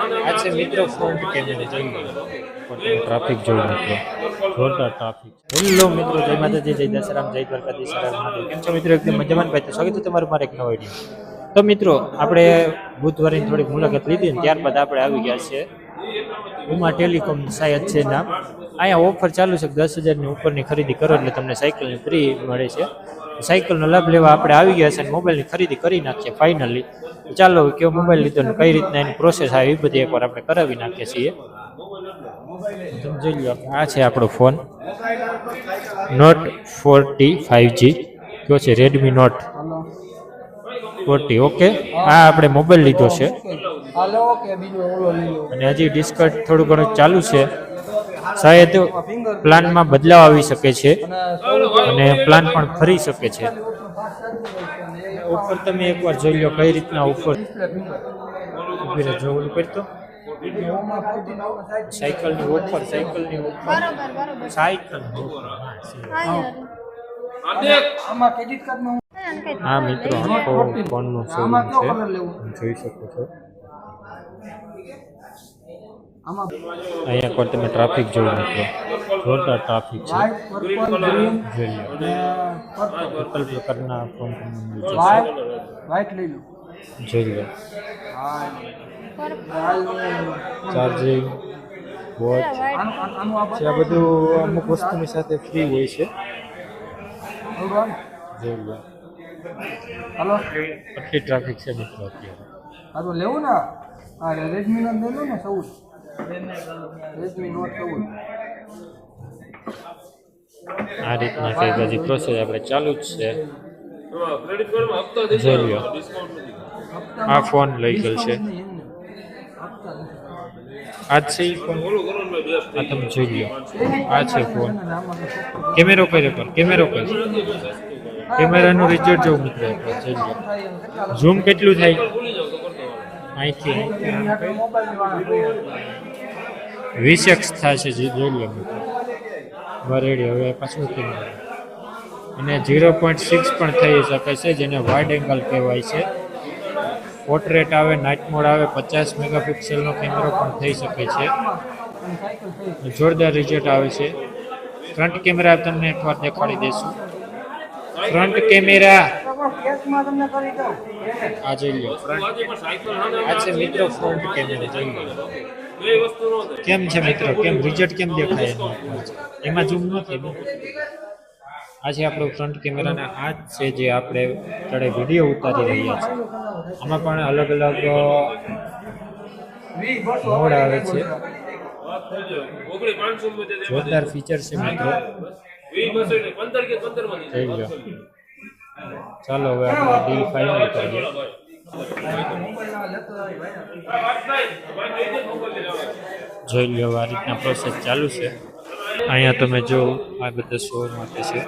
આ છે મિત્રો ફ્રન્ટ કેમેરા જોઈ લો ટ્રાફિક જોઈ મિત્રો જોરદાર ટ્રાફિક. હેલો મિત્રો, જય માતાજી, જય દશરામ, જય દ્વારકાધીશ. કેમ છો મિત્રો? એકદમ મજામાં ભાઈ. તો સ્વાગત છે તમારું મારા એક નવા વિડીયો. તો મિત્રો આપણે બુધવારની થોડીક મુલાકાત લીધી ને ત્યારબાદ આપણે આવી ગયા છે ઉમા ટેલિકોમ શાયદ છે નામ. અહીંયા ઓફર ચાલુ છે 10,000ની ઉપરની ખરીદી કરો એટલે તમને સાયકલની ફ્રી મળે છે. સાયકલનો લાભ લેવા આપણે આવી ગયા છે અને મોબાઈલની ખરીદી કરી નાખીએ ફાઇનલી. ચાલો કયો મોબાઈલ લીધો ને કઈ રીતના એની પ્રોસેસ આવે એ બધી એકવાર આપણે કરાવી નાખીએ છીએ. તમે જોઈ લો, આ છે આપણો ફોન નોટ 40 5G કયો છે, રેડમી નોટ 40. ઓકે, આ આપણે મોબાઈલ લીધો છે અને હજી ડિસ્કાઉન્ટ થોડું ઘણું ચાલુ છે. શાયદ પ્લાનમાં બદલાવ આવી શકે છે અને પ્લાન પણ ફરી શકે છે. ઓફર તમે એકવાર જોઈ લો કઈ રીતના ઓફર જોવું કરતો. સાયકલની ઓફર હા મિત્રો, આખો ફોનનું શોરૂમ છે, જોઈ શકો છો. અહીંયા પર તમે ટ્રાફિક જોઈ મિત્રો, જોરદાર ટ્રાફિક છે. ટોટલ પ્રકારના ફોન જોઈ લો. ચાર્જિંગ વોચ છે, આ બધું અમુક વસ્તુની સાથે ફ્રી હોય છે. જોઈ લો આટલી ટ્રાફિક છે મિત્રો અત્યારે. લેવું ને રેડમી નો લઈ લો ને 14 રેડમી નોટ 14. આ રીતના કઈ બધી પ્રોસેસ આપણે ચાલુ જ છે. જોઈ લો આ ફોન લઈ ગયેલ છે. આ છે ફોન, આ તમે જોઈ લો. આ છે ફોન. કેમેરો કર્યો પર કેમેરો કર્યો, કેમેરાનું રિઝલ્ટ જોવું મિત્રો. જોઈ લો ઝૂમ કેટલું થાય અહીંથી 20x થશે. જોઈ લો મિત્રો બરેડી. હવે પાછું કેમેરા અને 0.6 પણ થઈ શકે છે, જેને વાઇડ એંગલ કહેવાય છે. પોર્ટ્રેટ આવે, નાઇટ મોડ આવે, 50 મેગાપિક્સલનો કેમેરો પણ થઈ શકે છે. જોરદાર રિઝલ્ટ આવે છે. ફ્રન્ટ કેમેરા તમને એકવાર દેખાડી દઈશું. ફ્રન્ટ કેમેરા આ જોઈ લો. આ છે મિત્રો ફ્રન્ટ કેમેરા. જોઈ લો કેમ છે મિત્રો, કેમ રિઝલ્ટ કેમ દેખાય એમાં ઝૂમ ન થાય. આ છે આપણો ફ્રન્ટ કેમેરાના આ જ છે જે આપણે અત્યારે વિડીયો ઉતારી રહ્યા છે. આમાં પણ અલગ અલગ મોડ આવે છે. જોરદાર ફીચર છે મિત્રો. જોઈ લો. ચાલો હવે આપણે ડીલ ફાઇનલ કરીએ. જોઈ લો આ રીતના પ્રોસેસ ચાલુ છે. અહીંયા તમે જો આ બધા શો માટે છે.